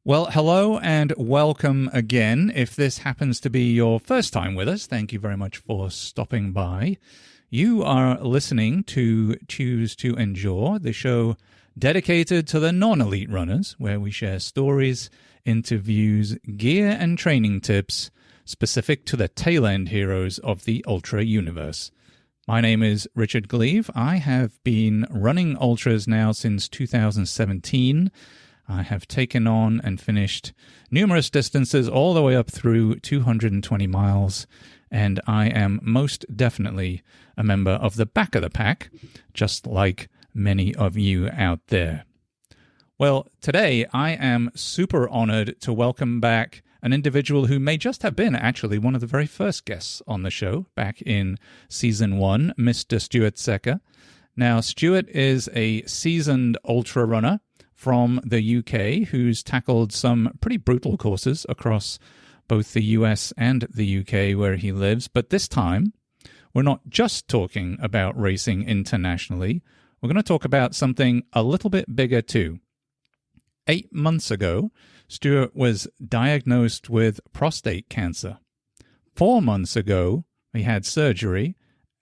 Well, hello and welcome again. If this happens to be your first time with us, thank you very much for stopping by. You are listening to Choose to Endure, the show dedicated to the non-elite runners, where we share stories, interviews, gear and training tips specific to the tail-end heroes of the ultra universe. My name is Richard Gleave. I have been running ultras now since 2017. I have taken on and finished numerous distances all the way up through 220 miles, and I am most definitely a member of the back of the pack, just like many of you out there. Well, today I am super honored to welcome back an individual who may just have been actually one of the very first guests on the show back in Season 1, Mr. Stuart Secker. Now, Stuart is a seasoned ultra runner from the UK who's tackled some pretty brutal courses across both the US and the UK where he lives. But this time, we're not just talking about racing internationally. We're going to talk about something a little bit bigger too. 8 months ago, Stuart was diagnosed with prostate cancer. 4 months ago, he had surgery,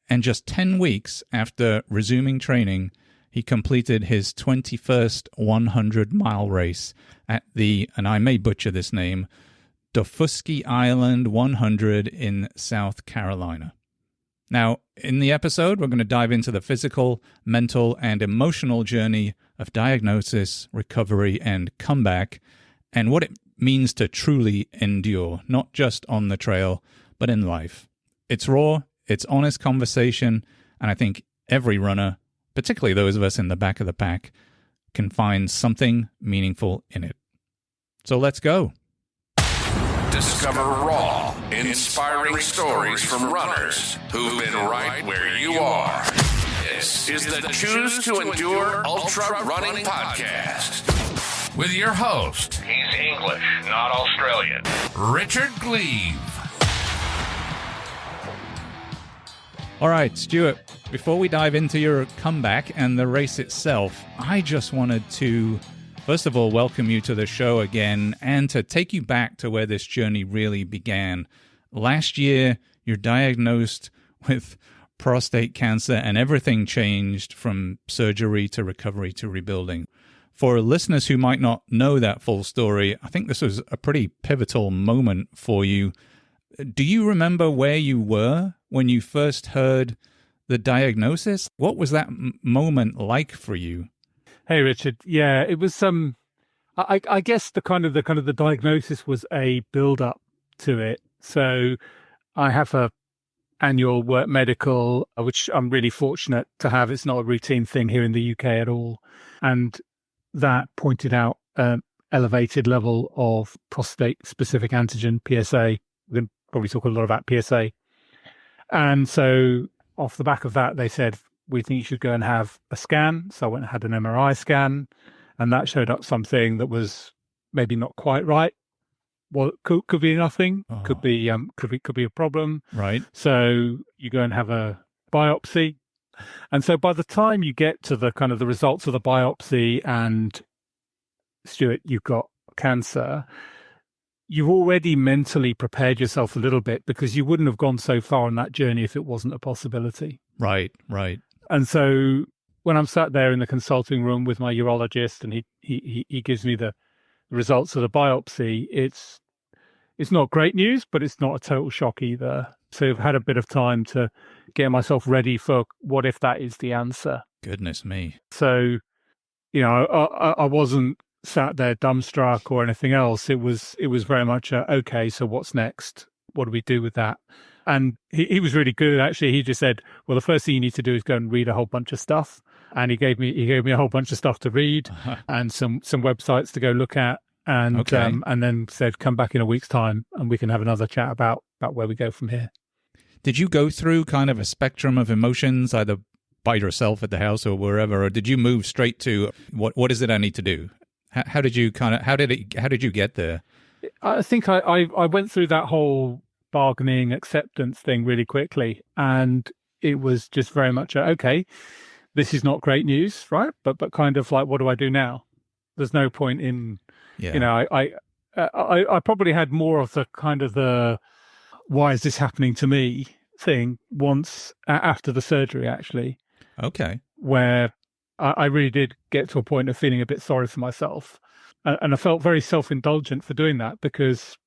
and just 10 weeks after resuming training, he completed his 21st 100-mile race at the, and I may butcher this name, Daufuskie Island 100 in South Carolina. Now, in the episode, we're going to dive into the physical, mental, and emotional journey of diagnosis, recovery, and comeback, and what it means to truly endure, not just on the trail, but in life. It's raw, it's honest conversation, and I think every runner, particularly those of us in the back of the pack, can find something meaningful in it. So let's go. Discover raw, inspiring stories from runners who've been right where you are. This is the Choose to Endure Ultra Running Podcast. With your host, he's English, not Australian, Richard Gleave. All right, Stuart, before we dive into your comeback and the race itself, I just wanted to, first of all, welcome you to the show again and to take you back to where this journey really began. Last year, you're diagnosed with prostate cancer and everything changed from surgery to recovery to rebuilding. For listeners who might not know that full story, I think this was a pretty pivotal moment for you. Do you remember where you were when you first heard the diagnosis? What was that moment like for you? Hey, Richard. Yeah, it was I guess the diagnosis was a build up to it. So I have a annual work medical, which I'm really fortunate to have. It's not a routine thing here in the UK at all. And that pointed out elevated level of prostate specific antigen, PSA. We're going to probably talk a lot about PSA. And so off the back of that, they said, we think you should go and have a scan. So I went and had an MRI scan, and that showed up something that was maybe not quite right. Well, could be nothing. Could be a problem. Right. So you go and have a biopsy. And so by the time you get to the kind of the results of the biopsy and, Stuart, you've got cancer, you've already mentally prepared yourself a little bit because you wouldn't have gone so far on that journey if it wasn't a possibility. Right, right. And so when I'm sat there in the consulting room with my urologist and he gives me the results of the biopsy, it's not great news, but it's not a total shock either. So I've had a bit of time to get myself ready for what if that is the answer. Goodness me. So, I wasn't sat there dumbstruck or anything else. It was very much okay, so what's next? What do we do with that? And he was really good, actually. He just said, well, the first thing you need to do is go and read a whole bunch of stuff. And he gave me a whole bunch of stuff to read and some websites to go look at. And okay. And then said, come back in a week's time and we can have another chat about where we go from here. Did you go through kind of a spectrum of emotions, either by yourself at the house or wherever, or did you move straight to what is it I need to do? How did you get there? I think I went through that whole bargaining acceptance thing really quickly, and it was just very much okay, this is not great news, right? But kind of like, what do I do now? There's no point in Yeah. You know, I probably had more of the kind of the why is this happening to me thing once after the surgery, actually. Okay. Where I really did get to a point of feeling a bit sorry for myself. And I felt very self-indulgent for doing that because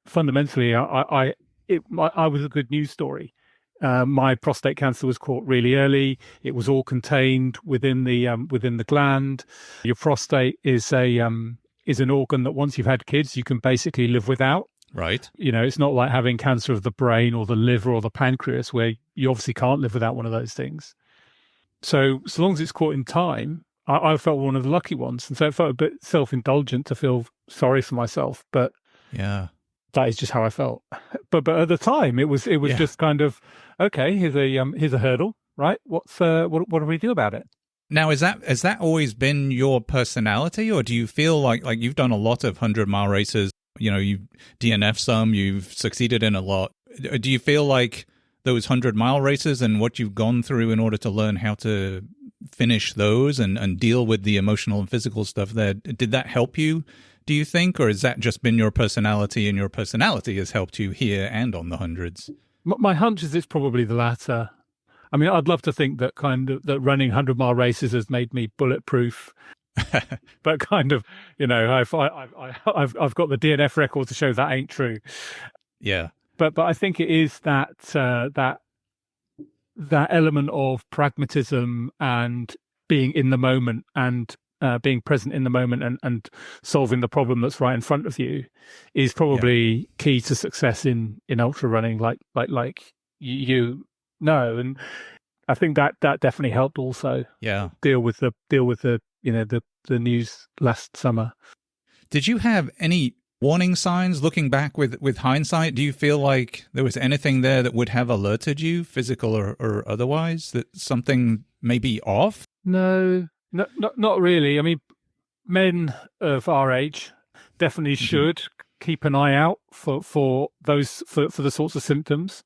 fundamentally I was a good news story. My prostate cancer was caught really early. It was all contained within the gland. Your prostate is an organ that once you've had kids, you can basically live without. Right. You know, it's not like having cancer of the brain or the liver or the pancreas, where you obviously can't live without one of those things. So long as it's caught in time, I felt one of the lucky ones. And so it felt a bit self-indulgent to feel sorry for myself. But yeah, that is just how I felt. But at the time, it was just kind of, okay, here's a hurdle, right? What do we do about it? Now, has that always been your personality, or do you feel like you've done a lot of 100-mile races? You know, you've DNF'd some, you've succeeded in a lot. Do you feel like those 100-mile races and what you've gone through in order to learn how to finish those and deal with the emotional and physical stuff there, did that help you, do you think? Or has that just been your personality, and your personality has helped you here and on the hundreds? My hunch is it's probably the latter. I mean, I'd love to think that that running 100-mile races has made me bulletproof. But kind of, you know, I've got the DNF record to show that ain't true. Yeah. But I think it is that element of pragmatism and being in the moment and being present in the moment and solving the problem that's right in front of you is probably key to success in ultra running, like you know. And I think that definitely helped also. Yeah. Deal with the you know the news last summer. Did you have any warning signs looking back with hindsight? Do you feel like there was anything there that would have alerted you, physical or otherwise, that something may be off? No, not really. I mean, men of our age definitely should keep an eye out for those for the sorts of symptoms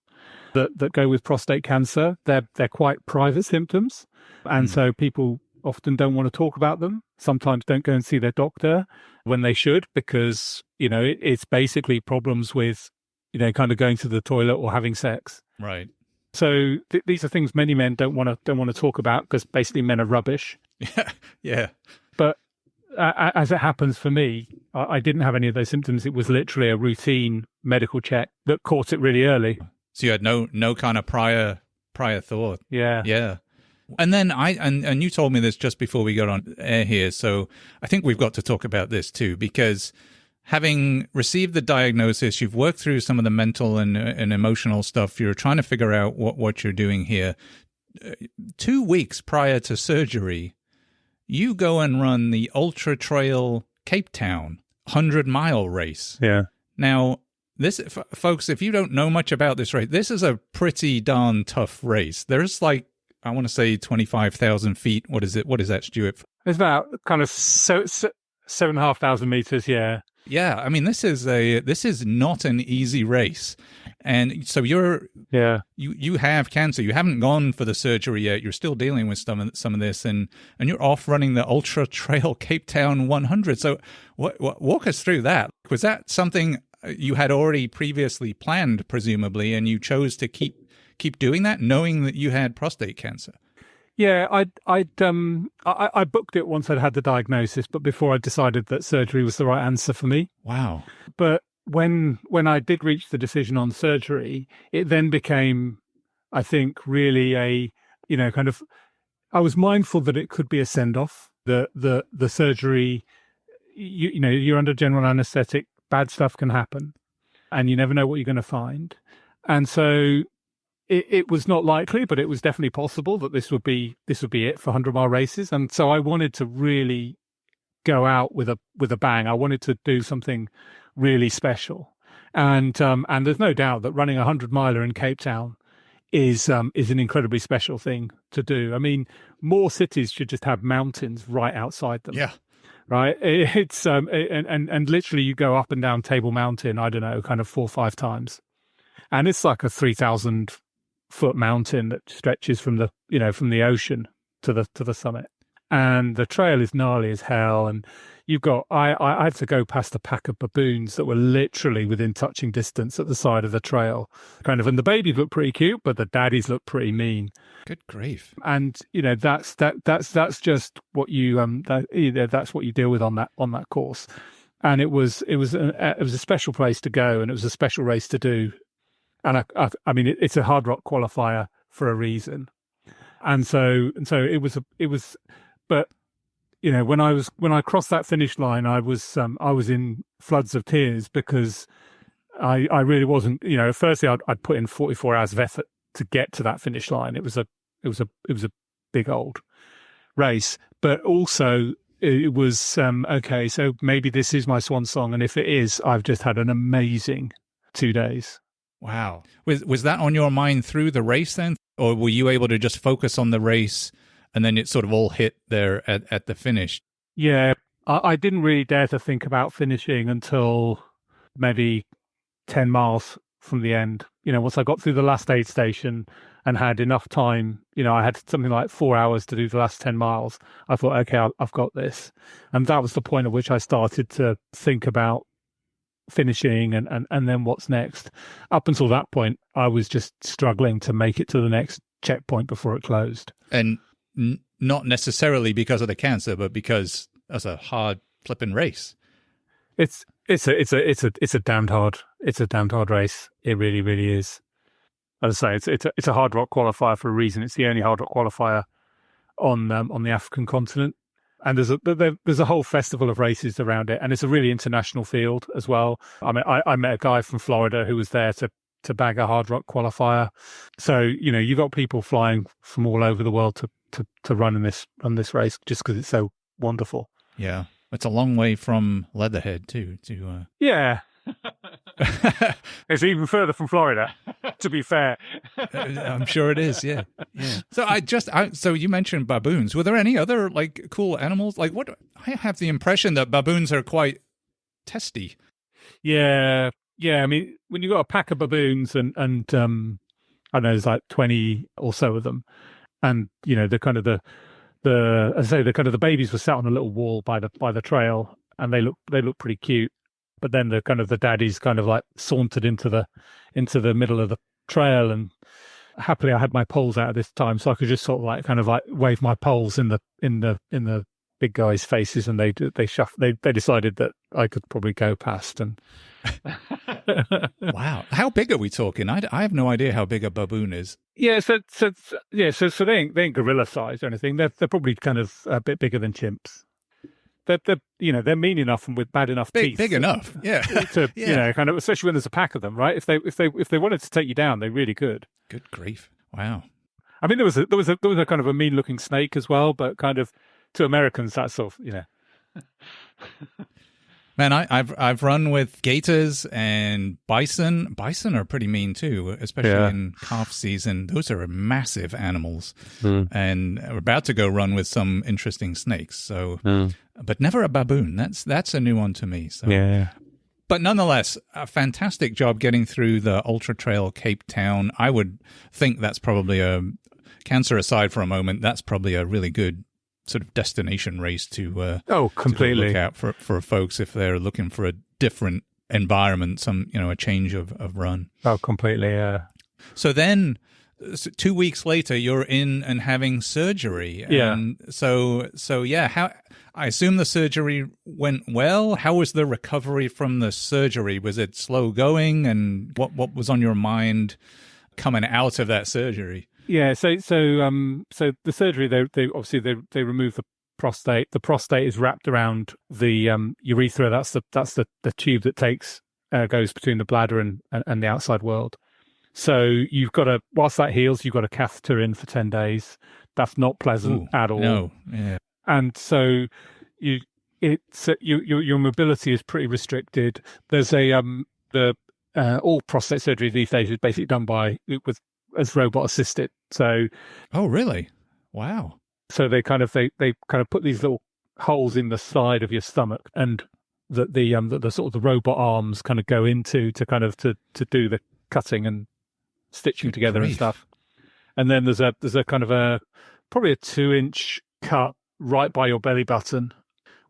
that go with prostate cancer. They're quite private symptoms, and so people often don't want to talk about them. Sometimes don't go and see their doctor when they should, because, you know, it's basically problems with, you know, kind of going to the toilet or having sex. Right. So these are things many men don't want to talk about, because basically men are rubbish. Yeah. But as it happens for me, I didn't have any of those symptoms. It was literally a routine medical check that caught it really early. So you had no kind of prior thought. Yeah. Yeah. And then and you told me this just before we got on air here, so I think we've got to talk about this too, because having received the diagnosis, you've worked through some of the mental and emotional stuff. You're trying to figure out what you're doing here. 2 weeks prior to surgery, you go and run the Ultra Trail Cape Town 100-mile race. Yeah. Now, this, folks, if you don't know much about this race, this is a pretty darn tough race. There's like, I want to say 25,000 feet. What is it? What is that, Stuart? It's about kind of 7,500 meters. Yeah. Yeah. I mean, this is not an easy race. And so you have cancer. You haven't gone for the surgery yet. You're still dealing with some of this, and you're off running the Ultra Trail Cape Town 100. So walk us through that. Was that something you had already previously planned, presumably, and you chose to keep doing that, knowing that you had prostate cancer? Yeah, I booked it once I'd had the diagnosis, but before I decided that surgery was the right answer for me. Wow. But when I did reach the decision on surgery, it then became, I think, really kind of, I was mindful that it could be a send-off. The surgery, you're under general anesthetic, bad stuff can happen, and you never know what you're going to find. And so it was not likely, but it was definitely possible that this would be it for 100-mile races. And so I wanted to really go out with a bang. I wanted to do something really special. And there's no doubt that running a 100-miler in Cape Town is an incredibly special thing to do. I mean, more cities should just have mountains right outside them. Yeah. Right. It's and literally you go up and down Table Mountain, I don't know, kind of 4 or 5 times. And it's like a 3,000-foot mountain that stretches from the ocean to the summit. and the trail is gnarly as hell. And you've got, I had to go past a pack of baboons that were literally within touching distance at the side of the trail, kind of. And the babies look pretty cute, but the daddies look pretty mean. Good grief! And that's just what that's what you deal with on that course. And it was a special place to go, and it was a special race to do. And I mean, it's a hard rock qualifier for a reason. And so it was, but when I crossed that finish line, I was in floods of tears, because I really wasn't, firstly I'd put in 44 hours of effort to get to that finish line. It was a big old race, but also it was, okay, so maybe this is my swan song. And if it is, I've just had an amazing 2 days. Wow. Was that on your mind through the race then? Or were you able to just focus on the race and then it sort of all hit there at the finish? Yeah, I didn't really dare to think about finishing until maybe 10 miles from the end. Once I got through the last aid station and had enough time, I had something like 4 hours to do the last 10 miles. I thought, okay, I've got this. And that was the point at which I started to think about finishing and then what's next. Up until that point, I was just struggling to make it to the next checkpoint before it closed. And not necessarily because of the cancer, but because it's a hard flipping race. It's a damned hard race. It really, really is. As I say, it's a hard rock qualifier for a reason. It's the only hard rock qualifier on the African continent. And there's a whole festival of races around it, and it's a really international field as well. I mean, I met a guy from Florida who was there to bag a hard rock qualifier. So you got people flying from all over the world to run this race just because it's so wonderful. Yeah, it's a long way from Leatherhead too. Yeah. It's even further from Florida, to be fair. I'm sure it is. Yeah. So you mentioned baboons. Were there any other cool animals? I have the impression that baboons are quite testy. Yeah. I mean, when you got a pack of baboons and I don't know, there's like 20 or so of them, and the kind of the babies were sat on a little wall by the trail, and they look pretty cute. But then the daddies kind of sauntered into the middle of the trail, and happily I had my poles out at this time, so I could just sort of wave my poles in the big guys' faces, and they decided that I could probably go past. And wow, how big are we talking? I have no idea how big a baboon is. Yeah, so they ain't gorilla sized or anything. They're probably kind of a bit bigger than chimps. They're mean enough and with bad enough teeth. Big enough, yeah. To kind of, especially when there's a pack of them, right? If they wanted to take you down, they really could. Good grief! Wow. I mean, there was a kind of a mean looking snake as well, but kind of to Americans, that's sort of Man, I've run with gators and bison. Bison are pretty mean too, especially in calf season. Those are massive animals, and we're about to go run with some interesting snakes. So, but never a baboon. That's a new one to me. So. Yeah. But nonetheless, a fantastic job getting through the Ultra Trail Cape Town. I would think that's probably cancer aside for a moment, that's probably a really good sort of destination race to completely to look out for folks if they're looking for a different environment, a change of run. Oh, completely, yeah. So then 2 weeks later, you're in and having surgery. Yeah. And so how, I assume the surgery went well. How was the recovery from the surgery? Was it slow going? And what was on your mind coming out of that surgery? Yeah, so the surgery, they obviously they remove the prostate. The prostate is wrapped around the urethra. That's the tube that goes between the bladder and the outside world. So you've got whilst that heals, you've got a catheter in for 10 days. That's not pleasant at all. No, yeah. And so your mobility is pretty restricted. There's all prostate surgery these days is basically done as robot assisted. So, oh really? Wow. So they kind of put these little holes in the side of your stomach, and the sort of the robot arms kind of go into to do the cutting and stitching together and stuff. And then there's a kind of probably a 2-inch cut right by your belly button,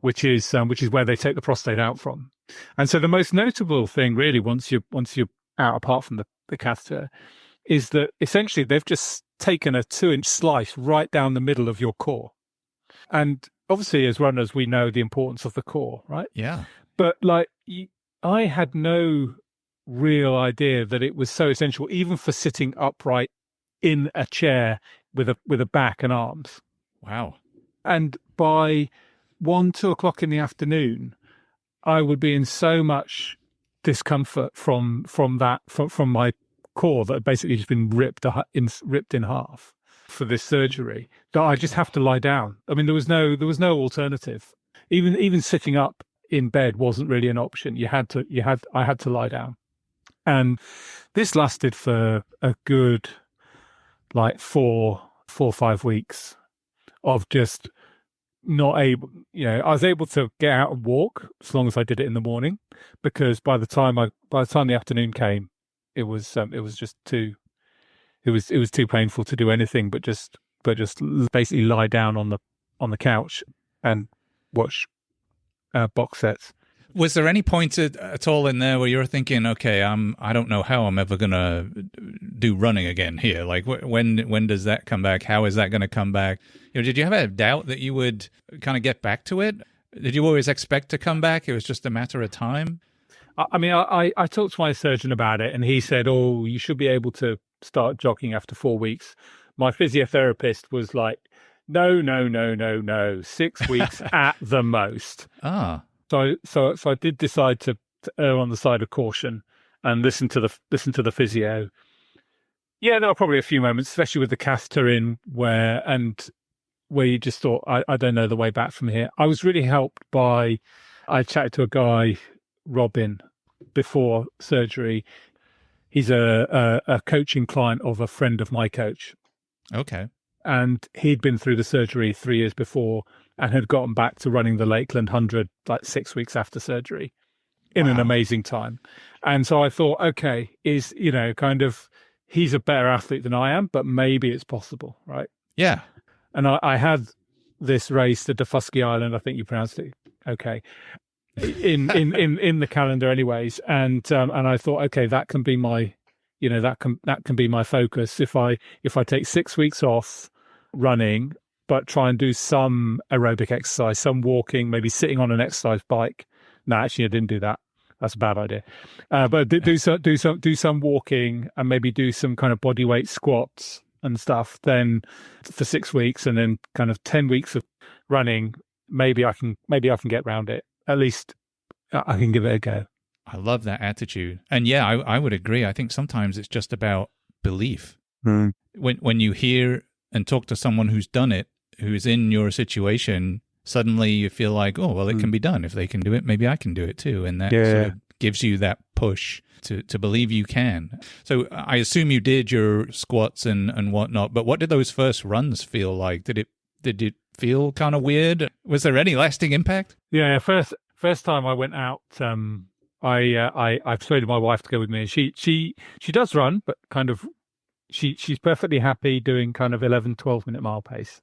which is where they take the prostate out from. And so the most notable thing, really, once you're out, apart from the catheter, is that essentially they've just taken a 2-inch slice right down the middle of your core. And obviously, as runners, we know the importance of the core, right? Yeah. But like, I had no real idea that it was so essential, even for sitting upright in a chair with a back and arms. Wow. And by 2 o'clock in the afternoon, I would be in so much discomfort from my core that had basically just been ripped in half for this surgery, that I just have to lie down. I mean, there was no alternative. Even sitting up in bed wasn't really an option. I had to lie down. And this lasted for a good, like 4 or 5 weeks of just not able, I was able to get out and walk as long as I did it in the morning, because by the time the afternoon came, it was too painful to do anything but just basically lie down on the couch and watch box sets. Was there any point at all in there where you were thinking, okay, I don't know how I'm ever gonna do running again here? Like, when does that come back? How is that going to come back? Did you have a doubt that you would kind of get back to it? Did you always expect to come back? It was just a matter of time? I mean, I talked to my surgeon about it, and he said, "Oh, you should be able to start jogging after 4 weeks." My physiotherapist was like, "No, 6 weeks at the most." Ah. So I did decide to err on the side of caution and listen to the physio. Yeah, there were probably a few moments, especially with the catheter in, where you just thought, I don't know the way back from here. I was really helped by, I chatted to a guy, Robin, before surgery. He's a coaching client of a friend of my coach. Okay. And he'd been through the surgery 3 years before and had gotten back to running the Lakeland 100 like 6 weeks after surgery in an amazing time. And so I thought, okay, he's a better athlete than I am, but maybe it's possible, right? Yeah. And I had this race, the Daufuskie Island, I think you pronounced it okay, in the calendar anyways. And I thought, okay, that can be my, that can be my focus. If I take 6 weeks off running, but try and do some aerobic exercise, some walking, maybe sitting on an exercise bike. No, actually, I didn't do that. That's a bad idea. But do some walking and maybe do some kind of body weight squats and stuff. Then for 6 weeks, and then kind of 10 weeks of running, maybe I can get around it. At least I can give it a go. I love that attitude, and yeah, I would agree. I think sometimes it's just about belief. When you hear and talk to someone who's done it, who's in your situation, suddenly you feel like, oh, well, it can be done. If they can do it, maybe I can do it too. And that sort of gives you that push to believe you can. So I assume you did your squats and whatnot, but what did those first runs feel like? Did it feel kind of weird? Was there any lasting impact? Yeah, first time I went out, I persuaded my wife to go with me. She does run, but kind of she's perfectly happy doing kind of 11-12 minute mile pace.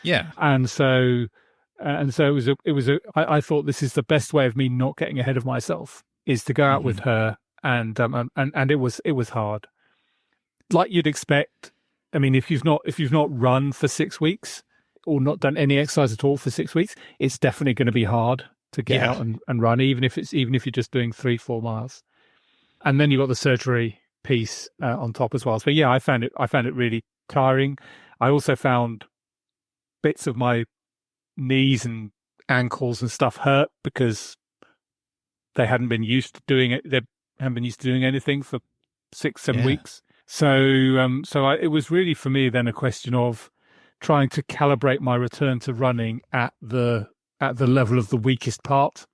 Yeah. And so it was I thought this is the best way of me not getting ahead of myself, is to go out with her, and it was hard. Like you'd expect. I mean, if you've not run for 6 weeks or not done any exercise at all for 6 weeks, it's definitely going to be hard to get out and run, even if you're just doing 3-4 miles. And then you've got the surgery piece on top as well. So yeah, I found it really tiring. I also found bits of my knees and ankles and stuff hurt because they hadn't been used to doing it. They hadn't been used to doing anything for 6-7 weeks. So it was really for me then a question of trying to calibrate my return to running at the level of the weakest part,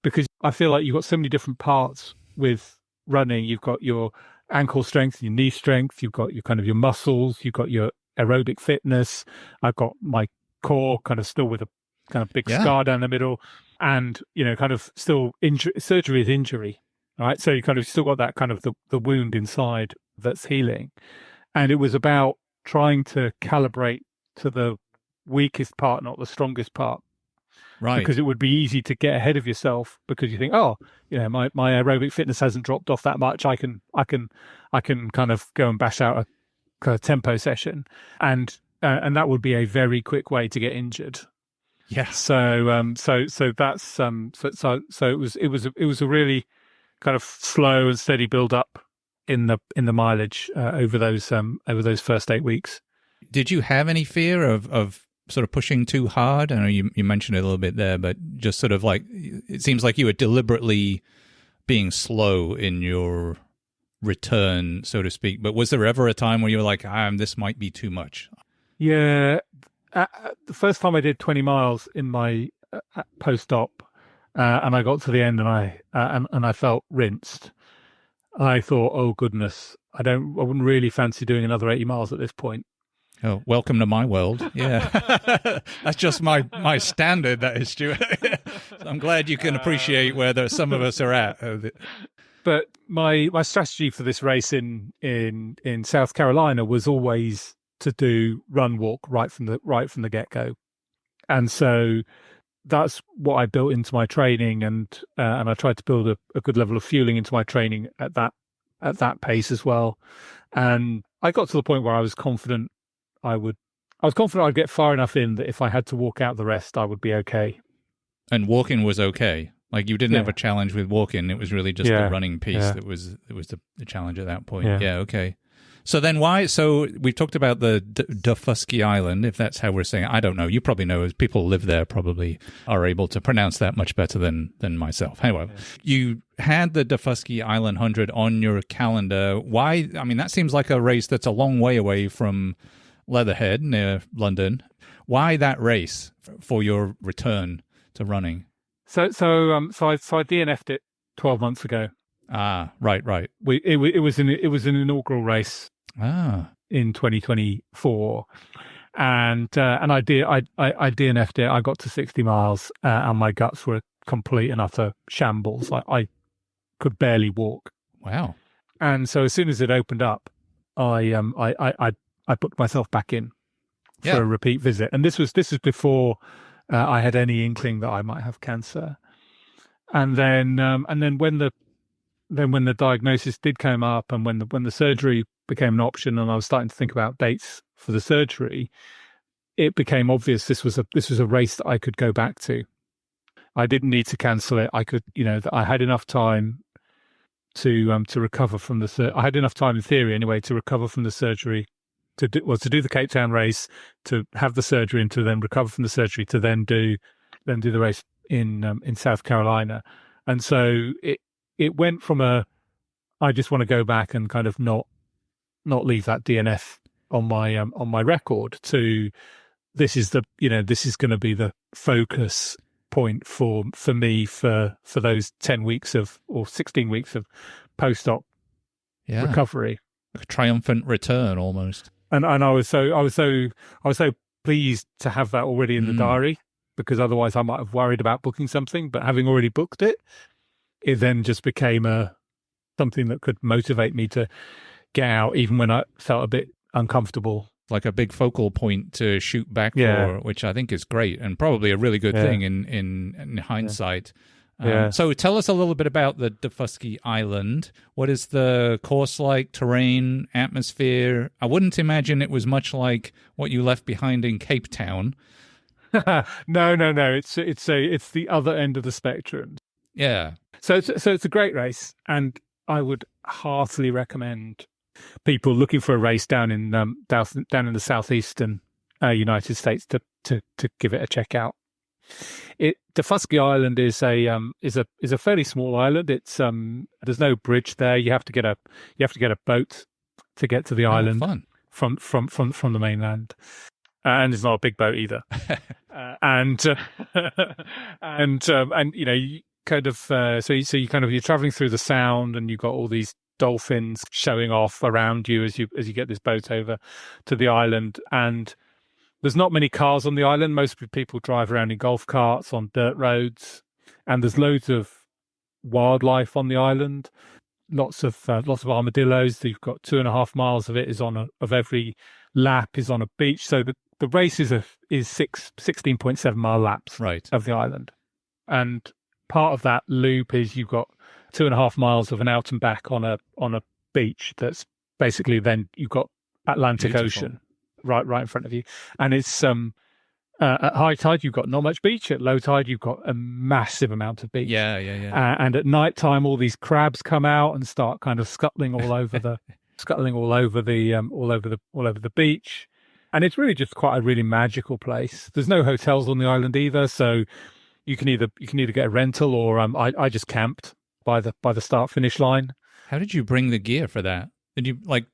because I feel like you've got so many different parts with running. You've got your ankle strength, your knee strength, you've got your muscles, you've got your aerobic fitness. I've got my core kind of still with a kind of big scar down the middle, and kind of still surgery is injury, right? So you kind of still got that kind of the wound inside that's healing, and it was about trying to calibrate to the weakest part, not the strongest part. Right. Because it would be easy to get ahead of yourself because you think, oh, my aerobic fitness hasn't dropped off that much. I can kind of go and bash out a tempo session, and that would be a very quick way to get injured. Yeah. So that's so it was a really kind of slow and steady build up in the mileage over those first 8 weeks. Did you have any fear of sort of pushing too hard? I know you mentioned it a little bit there, but just sort of like, it seems like you were deliberately being slow in your return, so to speak. But was there ever a time where you were like, this might be too much? Yeah. The first time I did 20 miles in my post-op, and I got to the end and I felt rinsed. I thought, oh goodness, I wouldn't really fancy doing another 80 miles at this point. Oh, welcome to my world. Yeah. That's just my standard, that is, Stuart. I'm glad you can appreciate where some of us are at. But my strategy for this race in South Carolina was always to do run walk right from the get-go. And so that's what I built into my training, and I tried to build a good level of fueling into my training at that pace as well. And I got to the point where I was confident I'd get far enough in that if I had to walk out the rest, I would be okay. And walking was okay. Like, you didn't have a challenge with walking. It was really just the running piece that was the challenge at that point. Yeah, okay. So then why? So we've talked about the Daufuskie Island, if that's how we're saying it. I don't know. You probably know, as people live there probably are able to pronounce that much better than myself. Anyway, you had the Daufuskie Island 100 on your calendar. Why? I mean, that seems like a race that's a long way away from Leatherhead near London. Why that race for your return to running? So I DNF'd it 12 months ago. Ah, right. It was an inaugural race. In 2024, and I DNF'd it. I got to 60 miles, and my guts were complete and utter shambles. I could barely walk. Wow! And so as soon as it opened up, I booked myself back in for a repeat visit. And this was before I had any inkling that I might have cancer. And then when the diagnosis did come up, and when the surgery became an option, and I was starting to think about dates for the surgery, it became obvious this was a race that I could go back to. I didn't need to cancel it. I could, I had enough time to recover from I had enough time in theory anyway to recover from the surgery, to do the Cape Town race, to have the surgery, and to then recover from the surgery, to then do the race in South Carolina. And so it went from I just want to go back and kind of not leave that DNF on my record, to this is going to be the focus point for me for those 10 weeks or 16 weeks of post-op recovery. A triumphant return almost. And I was so pleased to have that already in the diary, because otherwise I might have worried about booking something, but having already booked it, it then just became something that could motivate me to get out even when I felt a bit uncomfortable. Like a big focal point to shoot back for, which I think is great and probably a really good thing in hindsight. So tell us a little bit about the Daufuskie Island. What is the course like, terrain, atmosphere? I wouldn't imagine it was much like what you left behind in Cape Town. No. It's the other end of the spectrum. Yeah. So it's a great race, and I would heartily recommend people looking for a race down in the southeastern United States to give it a check out. Daufuskie Island is a fairly small island. It's there's no bridge there. You have to get a boat to get to the island from the mainland, and it's not a big boat either. And you kind of you're traveling through the sound, and you've got all these dolphins showing off around you as you get this boat over to the island. And there's not many cars on the island. Most people drive around in golf carts on dirt roads, and there's loads of wildlife on the island. Lots of armadillos. You've got 2.5 miles of it of every lap is on a beach. So the race is 16.7 mile laps Right. of the island, and part of that loop is you've got 2.5 miles of an out and back on a beach that's basically, then you've got Atlantic Beautiful. Ocean right in front of you, and it's at high tide you've got not much beach. At low tide you've got a massive amount of beach. Yeah. And at night time all these crabs come out and start kind of scuttling all over the beach, and it's really just quite a really magical place. There's no hotels on the island either, so you can either get a rental or I just camped by the start finish line. How did you bring the gear for that? Did you like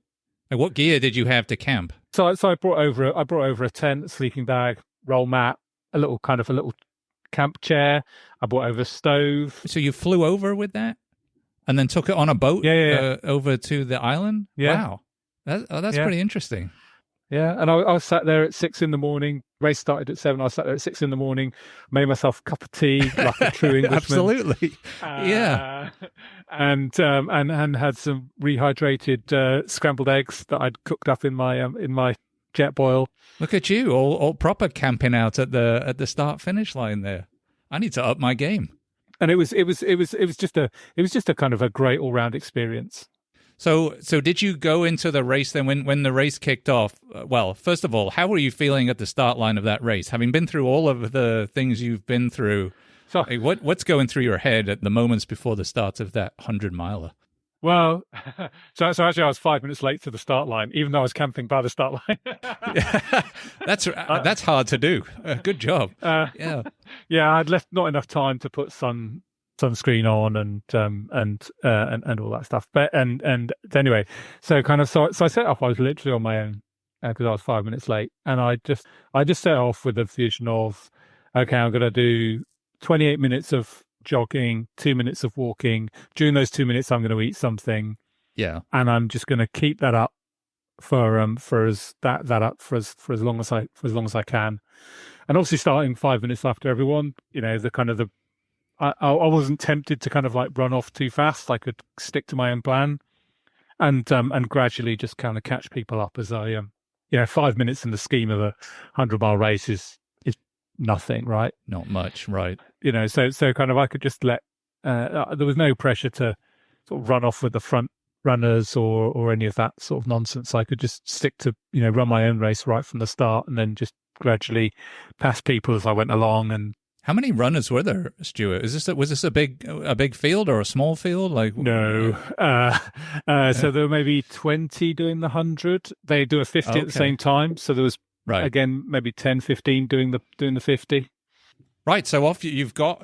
what gear did you have to camp? So I brought over a tent, a sleeping bag, roll mat, a little camp chair. I brought over a stove. So you flew over with that, and then took it on a boat over to the island. Yeah. Wow, that's pretty interesting. Yeah, and I was sat there at 6 a.m. Race started at 7. I was sat there at 6 a.m. Made myself a cup of tea like a true Englishman. Absolutely. Yeah. And had some rehydrated scrambled eggs that I'd cooked up in my jet boil. Look at you, all proper camping out at the start finish line there. I need to up my game. And it was just a kind of a great all round experience. So did you go into the race then when the race kicked off? Well, first of all, how were you feeling at the start line of that race? Having been through all of the things you've been through, so what's going through your head at the moments before the start of that 100-miler? Well, so actually I was 5 minutes late to the start line, even though I was camping by the start line. That's hard to do. Good job. Yeah, I'd left not enough time to put sunscreen on and all that stuff. But and anyway, so I set off. I was literally on my own because I was 5 minutes late, and I just set off with the vision of, okay, I'm going to do 28 minutes of jogging, 2 minutes of walking. During those 2 minutes, I'm going to eat something. Yeah, and I'm just going to keep that up for as long as I can. And obviously, starting 5 minutes after everyone, I wasn't tempted to kind of like run off too fast. I could stick to my own plan, and gradually just kind of catch people up as I 5 minutes in the scheme of a 100-mile race is nothing, right? Not much, right? So kind of I could just let. There was no pressure to sort of run off with the front runners or any of that sort of nonsense. I could just stick to run my own race right from the start, and then just gradually pass people as I went along. And how many runners were there, Stuart? Was this a big field or a small field? No. So there were maybe 20 doing the 100. They do a 50 at the same time. So there was again maybe 10, 15 doing the 50. Right, so you've got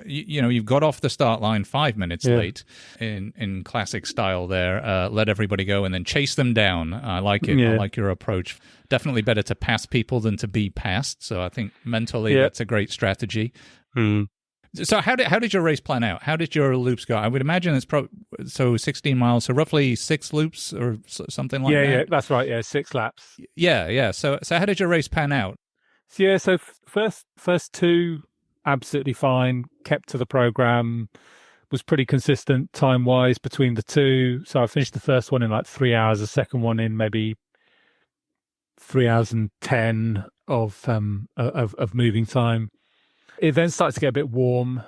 off the start line 5 minutes late in classic style there. Let everybody go and then chase them down. I like it. I like your approach. Definitely better to pass people than to be passed. So I think mentally that's a great strategy. Mm. So how did your race plan out? How did your loops go? I would imagine it's 16 miles, so roughly 6 loops or something like that. Yeah, that's right. Yeah, 6 laps. Yeah. So how did your race pan out? So first 2. Absolutely fine, kept to the program, was pretty consistent time-wise between the 2. So I finished the first one in like 3 hours, the second one in maybe 3 hours and 10 of moving time. It then started to get a bit warm,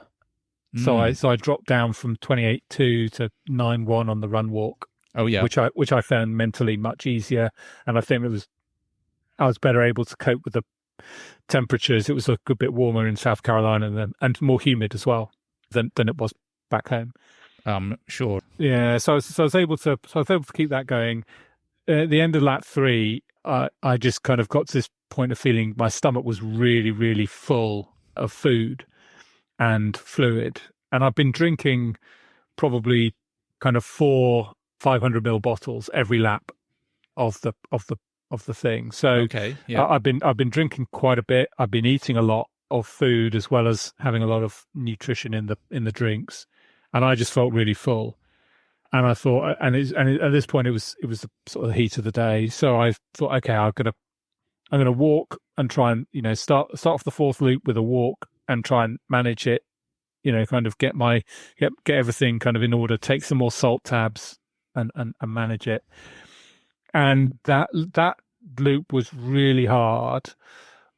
so I dropped down from 28.2 to 9.1 on the run walk. Oh yeah, which I found mentally much easier, and I think I was better able to cope with the temperatures. It was a good bit warmer in South Carolina and more humid as well than it was back home. Sure. Yeah, so I was able to keep that going. At the end of lap 3, I just kind of got to this point of feeling my stomach was really, really full of food and fluid, and I've been drinking probably kind of 4 500ml bottles every lap of the thing. So I've been drinking quite a bit. I've been eating a lot of food as well as having a lot of nutrition in the drinks, and I just felt really full. And I thought, and at this point it was the sort of the heat of the day. So I thought, okay, I'm gonna walk and try and start off the 4th loop with a walk and try and manage it. Kind of get everything kind of in order. Take some more salt tabs and manage it. And that loop was really hard,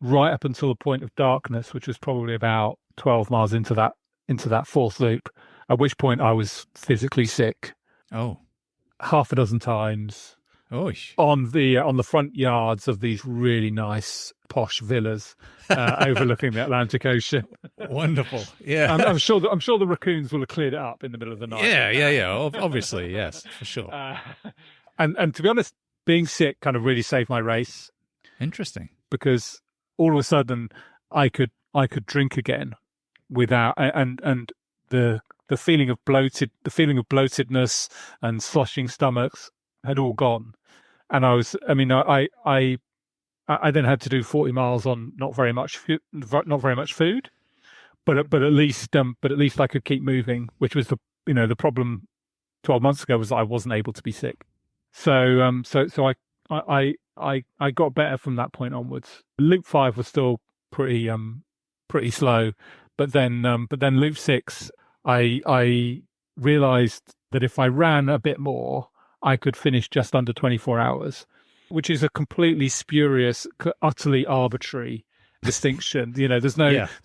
right up until the point of darkness, which was probably about 12 miles into that fourth loop, at which point I was physically sick. Oh. Half a dozen times. Oish. On the front yards of these really nice posh villas overlooking the Atlantic Ocean. Wonderful. Yeah. I'm sure the raccoons will have cleared it up in the middle of the night. Yeah. Obviously, yes, for sure. And to be honest, being sick kind of really saved my race. Interesting. Because all of a sudden I could drink again without and the feeling of bloatedness and sloshing stomachs had all gone. And I then had to do 40 miles on not very much food, but at least I could keep moving, which was the problem 12 months ago was that I wasn't able to be sick. So I got better from that point onwards. Loop 5 was still pretty slow, but then loop 6 I realized that if I ran a bit more, I could finish just under 24 hours, which is a completely spurious, utterly arbitrary distinction. There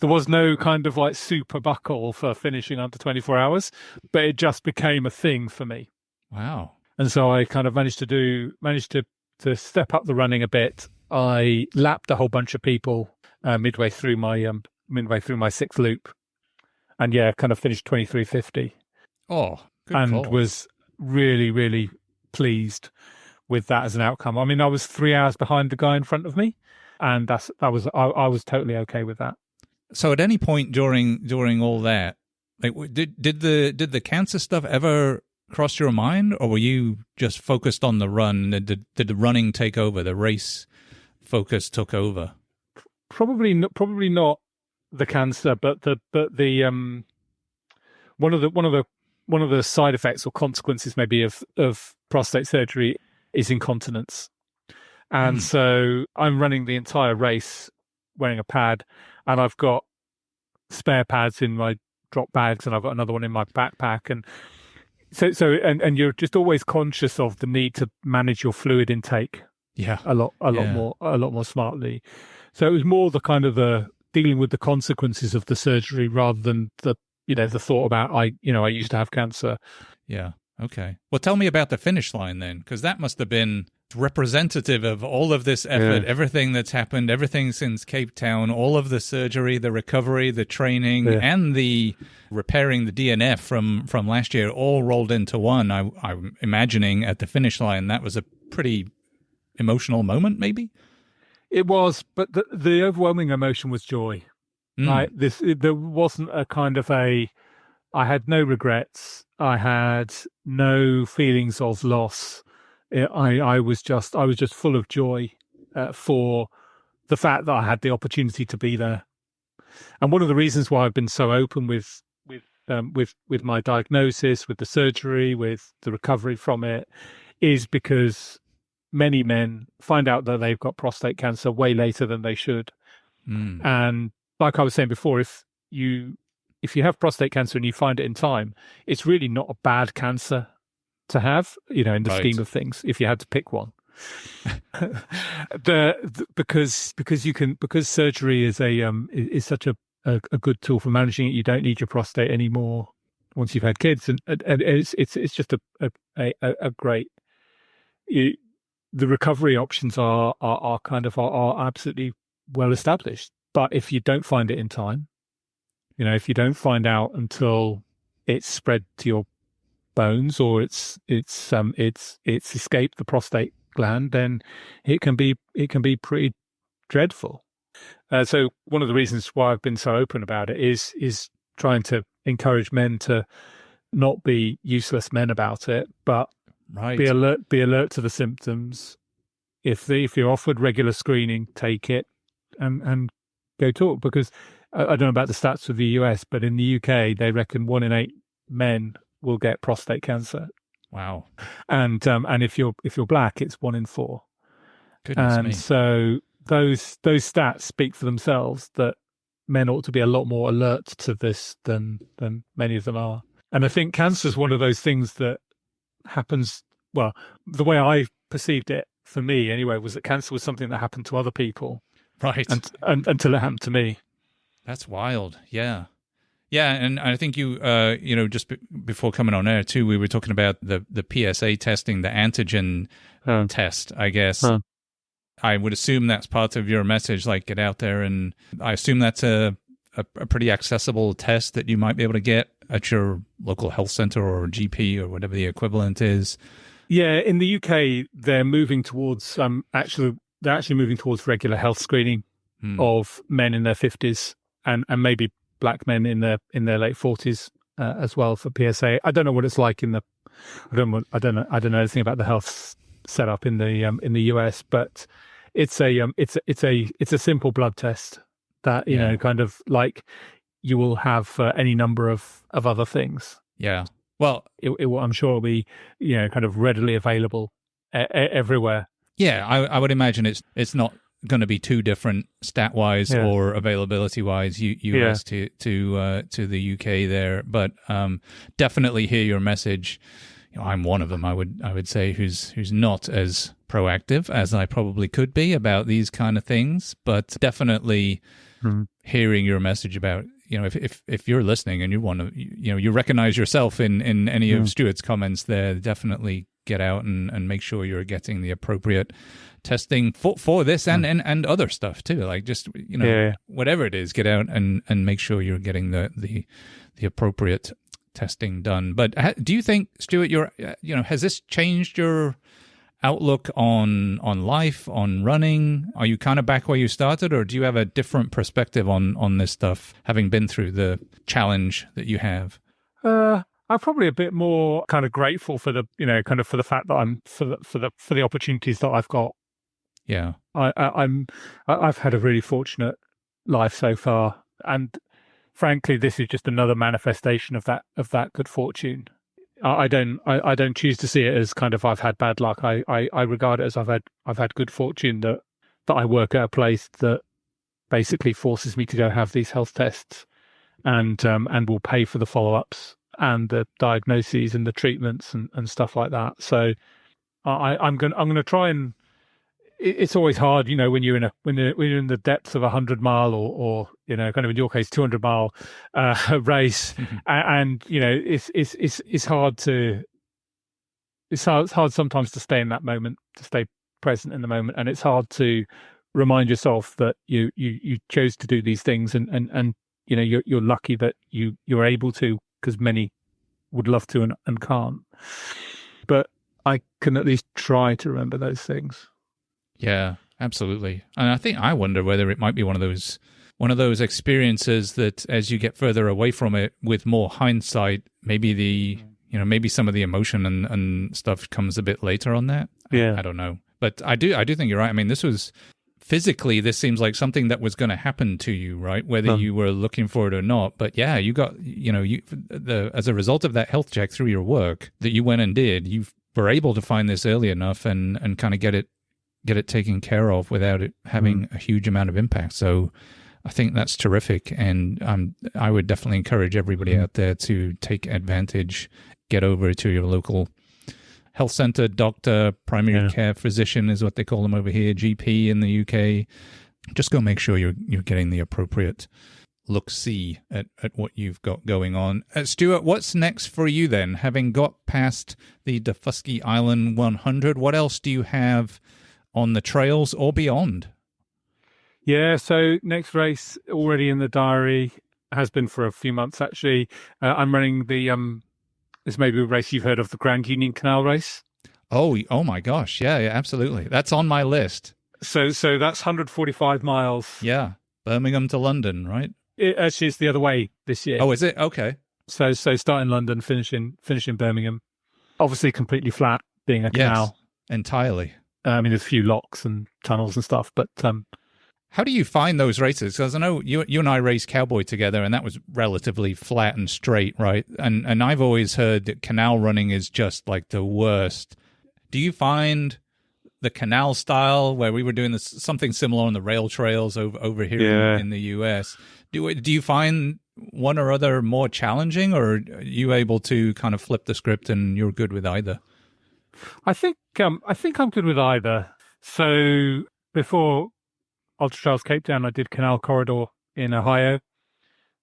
was no kind of like super buckle for finishing under 24 hours, but it just became a thing for me. Wow. And so I kind of managed to step up the running a bit. I lapped a whole bunch of people midway through my sixth loop, and kind of finished 23:50. Oh, good and call. Was really, really pleased with that as an outcome. I mean, I was 3 hours behind the guy in front of me, and I was totally okay with that. So, at any point during all that, like, did the cancer stuff ever cross your mind, or were you just focused on the run? Did the running take over? The race focus took over? Probably not the cancer, but the one of the side effects or consequences maybe of prostate surgery is incontinence. And so I'm running the entire race wearing a pad, and I've got spare pads in my drop bags, and I've got another one in my backpack. And so you're just always conscious of the need to manage your fluid intake. Yeah. A lot more smartly. So it was more the kind of the dealing with the consequences of the surgery rather than the thought about I used to have cancer. Yeah. Okay. Well, tell me about the finish line then, because that must have been representative of all of this effort, everything that's happened, everything since Cape Town, all of the surgery, the recovery, the training, and the repairing the DNF from last year, all rolled into one. I'm imagining at the finish line that was a pretty emotional moment, maybe? It was, but the overwhelming emotion was joy. There wasn't a kind of I had no regrets. I had no feelings of loss. I was just full of joy for the fact that I had the opportunity to be there. And one of the reasons why I've been so open with my diagnosis, with the surgery, with the recovery from it, is because many men find out that they've got prostate cancer way later than they should. And like I was saying before, if you have prostate cancer and you find it in time, it's really not a bad cancer to have, in the scheme of things, if you had to pick one. Because surgery is such a good tool for managing it. You don't need your prostate anymore once you've had kids, and it's just a great. The recovery options are absolutely well established. But if you don't find it in time, if you don't find out until it's spread to your bones or it's escaped the prostate gland, then it can be pretty dreadful. So one of the reasons why I've been so open about it is trying to encourage men to not be useless men about it, but be alert to the symptoms. If you're offered regular screening, take it and go talk, because I don't know about the stats of the US, but in the UK, they reckon 1 in 8 men will get prostate cancer. Wow. And if you're black, it's 1 in 4. Goodness me. So those stats speak for themselves, that men ought to be a lot more alert to this than many of them are. And I think cancer is one of those things that happens. Well, the way I perceived it, for me anyway, was that cancer was something that happened to other people. Right. and until it happened to me. That's wild. Yeah. Yeah, and I think just before coming on air too, we were talking about the PSA testing, the antigen test, I guess. I would assume that's part of your message, like get out there, and I assume that's a pretty accessible test that you might be able to get at your local health center or GP or whatever the equivalent is. Yeah, in the UK, they're moving towards they're actually moving towards regular health screening of men in their 50s and maybe black men in their late 40s as well for PSA. I don't know what it's like I don't know anything about the health setup in the US, but it's a simple blood test that kind of like you will have any number of other things. Yeah. Well, I'm sure it'll be kind of readily available everywhere. Yeah, I would imagine it's not going to be too different stat wise or availability wise, US to the UK there, but definitely hear your message. I'm one of them. I would say who's not as proactive as I probably could be about these kind of things, but definitely hearing your message about if you're listening and you want to you recognize yourself in any of Stuart's comments there, definitely get out and make sure you're getting the appropriate testing for this and other stuff too. Like just whatever it is, get out and make sure you're getting the appropriate testing done. But do you think, Stuart, has this changed your outlook on life, on running? Are you kind of back where you started, or do you have a different perspective on this stuff, having been through the challenge that you have? I'm probably a bit more kind of grateful for the for the fact that I'm for the opportunities that I've got. Yeah, I've had a really fortunate life so far, and frankly, this is just another manifestation of that good fortune. I don't choose to see it as kind of I've had bad luck. I regard it as I've had good fortune that I work at a place that basically forces me to go have these health tests and will pay for the follow-ups and the diagnoses and the treatments and stuff like that. So I'm going to try and. It's always hard, when you're in the depths of 100-mile or kind of in your case 200-mile race, and it's hard sometimes to stay in that moment, to stay present in the moment, and it's hard to remind yourself that you chose to do these things, and you're lucky that you're able to, because many would love to and can't. But I can at least try to remember those things. Yeah, absolutely. And I think I wonder whether it might be one of those experiences that as you get further away from it with more hindsight, maybe maybe some of the emotion and stuff comes a bit later on that. Yeah. I don't know. But I do think you're right. I mean, this seems like something that was going to happen to you, right? Whether you were looking for it or not. But yeah, you got, as a result of that health check through your work that you went and did, you were able to find this early enough and kind of get it taken care of without it having a huge amount of impact. So I think that's terrific. And I would definitely encourage everybody out there to take advantage, get over to your local health center, doctor, primary care physician is what they call them over here, GP in the UK. Just go make sure you're getting the appropriate look-see at what you've got going on. Stuart, what's next for you then? Having got past the Daufuskie Island 100, what else do you have on the trails or beyond? Yeah, so next race already in the diary, has been for a few months actually. I'm running the this may be a race you've heard of, the Grand Union Canal race. Oh my gosh, yeah, absolutely. That's on my list. So that's 145 miles. Yeah, Birmingham to London, right? It actually is the other way this year. Oh, is it? Okay. So start in London, finish in Birmingham. Obviously completely flat, being a canal. Yes, entirely. I mean, there's a few locks and tunnels and stuff, but how do you find those races? Because I know you and I raced Cowboy together, and that was relatively flat and straight, right? And I've always heard that canal running is just like the worst. Do you find the canal style, where we were doing something similar on the rail trails over here in the US, do you find one or other more challenging, or are you able to kind of flip the script and you're good with either? I think I'm good with either. So before Ultra Trails Cape Town, I did Canal Corridor in Ohio,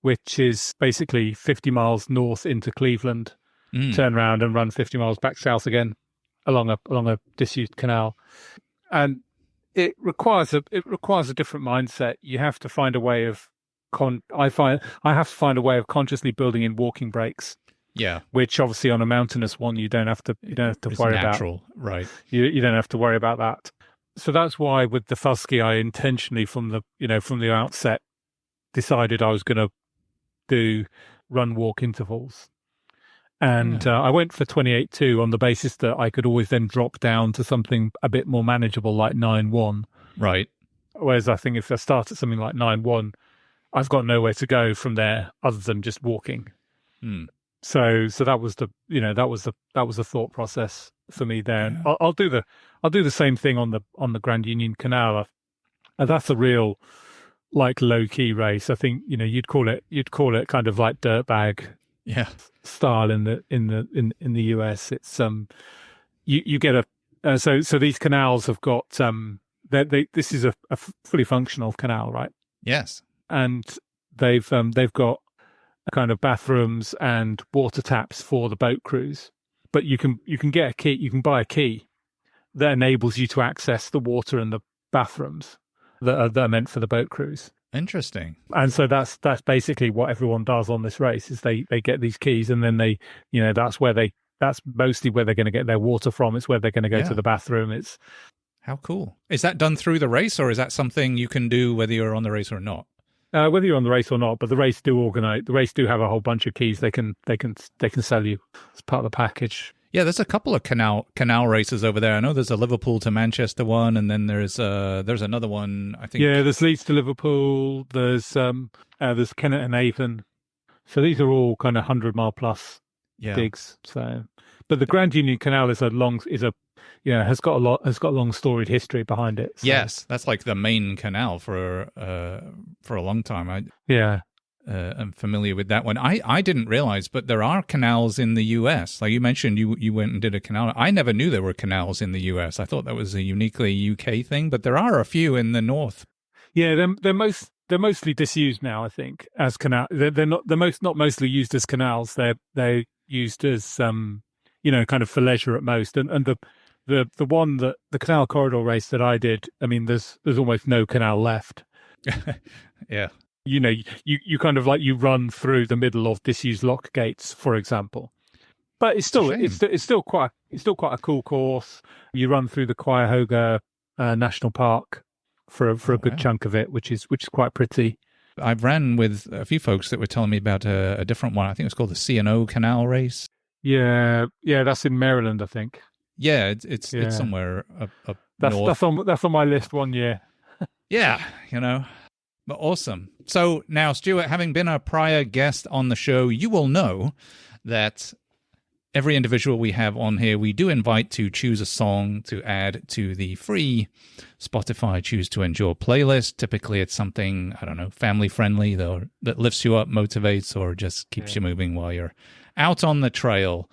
which is basically 50 miles north into Cleveland, turn around and run 50 miles back south again along a disused canal. And it requires a different mindset. You have to find a way of I have to find a way of consciously building in walking breaks. Yeah, which obviously on a mountainous one you don't have to worry natural, about. Right? You don't have to worry about that. So that's why with Daufuskie, I intentionally from the outset decided I was going to do run walk intervals, and I went for 28.2 on the basis that I could always then drop down to something a bit more manageable like 9.1. Right. Whereas I think if I start at something like 9.1, I've got nowhere to go from there other than just walking. So that was the thought process for me there. And I'll do the same thing on the Grand Union Canal. And that's a real like low key race. I think you'd call it kind of like dirtbag style in the US. It's you get so these canals have got this is a fully functional canal, right? Yes, and they've got kind of bathrooms and water taps for the boat crews, but you can get a key. You can buy a key that enables you to access the water and the bathrooms that are meant for the boat crews. Interesting. And so that's basically what everyone does on this race is they get these keys, and then they that's mostly where they're going to get their water from. It's where they're going to go to the bathroom. It's how cool. Is that done through the race, or is that something you can do whether you're on the race or not? Whether you're on the race or not, but the race do have a whole bunch of keys they can sell you as part of the package. Yeah, there's a couple of canal races over there. I know there's a Liverpool to Manchester one, and then there's another one. I think. Yeah, there's Leeds to Liverpool. There's Kennet and Avon. So these are all kind of 100-mile plus digs. So, but the Grand Union Canal has got a long storied history behind it. So. Yes, that's like the main canal for a long time. I'm familiar with that one. I didn't realize, but there are canals in the U.S. Like you mentioned, you went and did a canal. I never knew there were canals in the U.S. I thought that was a uniquely UK thing, but there are a few in the north. Yeah, they're mostly disused now. I think as canal. They're not mostly used as canals. They're used as kind of for leisure at most. And the one that the Canal Corridor race that I did, I mean, there's almost no canal left. Yeah. You kind of like you run through the middle of disused lock gates, for example. But it's still quite a cool course. You run through the Cuyahoga National Park for a good chunk of it, which is quite pretty. I've ran with a few folks that were telling me about a different one. I think it's called the C&O Canal Race. Yeah, that's in Maryland, I think. Yeah, it's somewhere up north. That's on my list one year. Yeah, But awesome. So now, Stuart, having been a prior guest on the show, you will know that every individual we have on here, we do invite to choose a song to add to the free Spotify Choose to Endure playlist. Typically, it's something, I don't know, family-friendly that lifts you up, motivates, or just keeps you moving while you're out on the trail.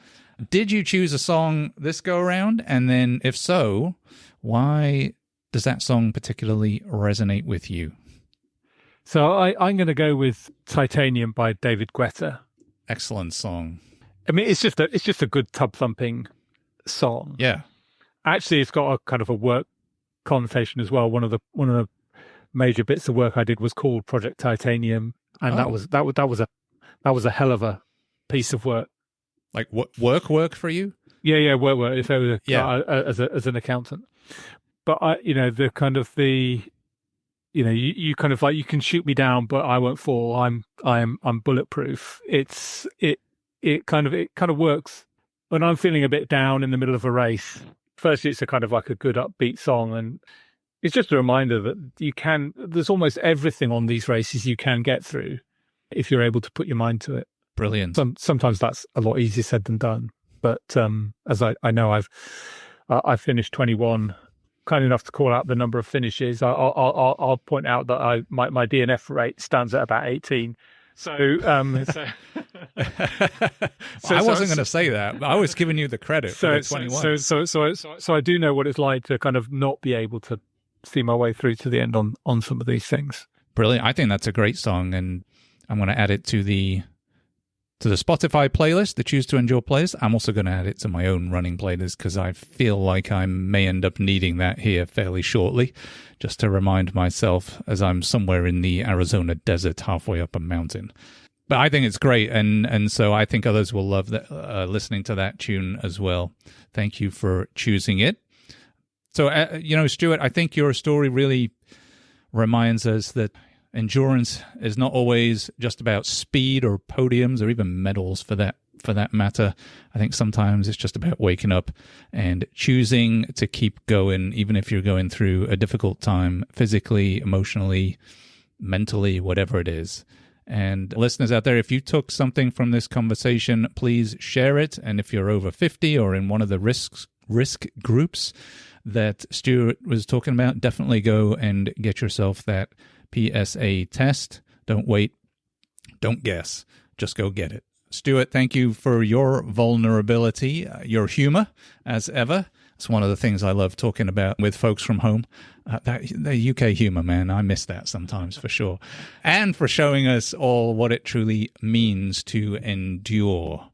Did you choose a song this go-around? And then, if so, why does that song particularly resonate with you? So I'm going to go with Titanium by David Guetta. Excellent song. I mean, it's just a good tub thumping song. Yeah. Actually, it's got a kind of a work connotation as well. One of the major bits of work I did was called Project Titanium, and that was a hell of a piece of work. Like work for you? Yeah, work. If I was as an accountant, but the kind of the. You kind of like, you can shoot me down, but I won't fall. I'm bulletproof. It kind of works when I'm feeling a bit down in the middle of a race. Firstly, it's a kind of like a good upbeat song, and it's just a reminder that there's almost everything on these races you can get through if you're able to put your mind to it. Brilliant. Sometimes that's a lot easier said than done, but as I know, I've finished 21. Kind enough to call out the number of finishes. I'll point out that my DNF rate stands at about 18. So, I wasn't going to say that. I was giving you the credit for 21. So I do know what it's like to kind of not be able to see my way through to the end on some of these things. Brilliant. I think that's a great song, and I'm going to add it to the Spotify playlist, the Choose to Endure playlist. I'm also going to add it to my own running playlist because I feel like I may end up needing that here fairly shortly, just to remind myself as I'm somewhere in the Arizona desert halfway up a mountain. But I think it's great, and so I think others will love that, listening to that tune as well. Thank you for choosing it. So, Stuart, I think your story really reminds us that endurance is not always just about speed or podiums or even medals for that matter. I think sometimes it's just about waking up and choosing to keep going, even if you're going through a difficult time physically, emotionally, mentally, whatever it is. And listeners out there, if you took something from this conversation, please share it. And if you're over 50 or in one of the risk groups that Stuart was talking about, definitely go and get yourself that PSA test. Don't wait. Don't guess. Just go get it. Stuart, thank you for your vulnerability, your humor, as ever. It's one of the things I love talking about with folks from home. The UK humor, man, I miss that sometimes for sure. And for showing us all what it truly means to endure.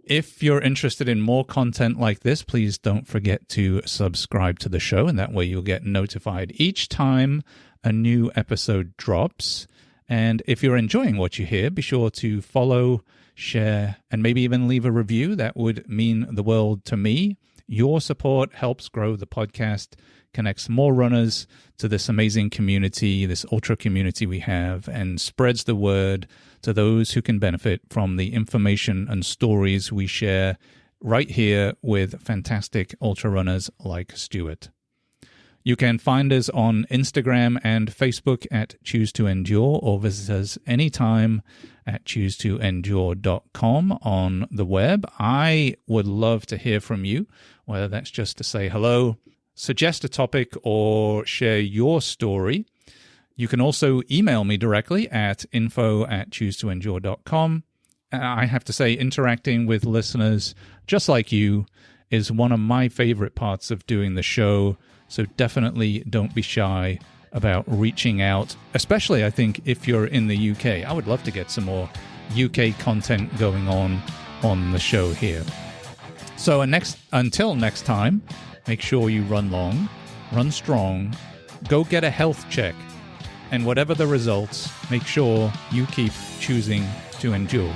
If you're interested in more content like this, please don't forget to subscribe to the show, and that way you'll get notified each time a new episode drops. And if you're enjoying what you hear, be sure to follow, share, and maybe even leave a review. That would mean the world to me. Your support helps grow the podcast, connects more runners to this amazing community, this ultra community we have, and spreads the word to those who can benefit from the information and stories we share right here with fantastic ultra runners like Stuart. You can find us on Instagram and Facebook at Choose to Endure, or visit us anytime at choosetoendure.com on the web. I would love to hear from you, whether that's just to say hello, suggest a topic, or share your story. You can also email me directly at info@choosetoendure.com. I have to say, interacting with listeners just like you is one of my favorite parts of doing the show. So definitely don't be shy about reaching out, especially, I think, if you're in the UK. I would love to get some more UK content going on the show here. So until next time, make sure you run long, run strong, go get a health check, and whatever the results, make sure you keep choosing to endure.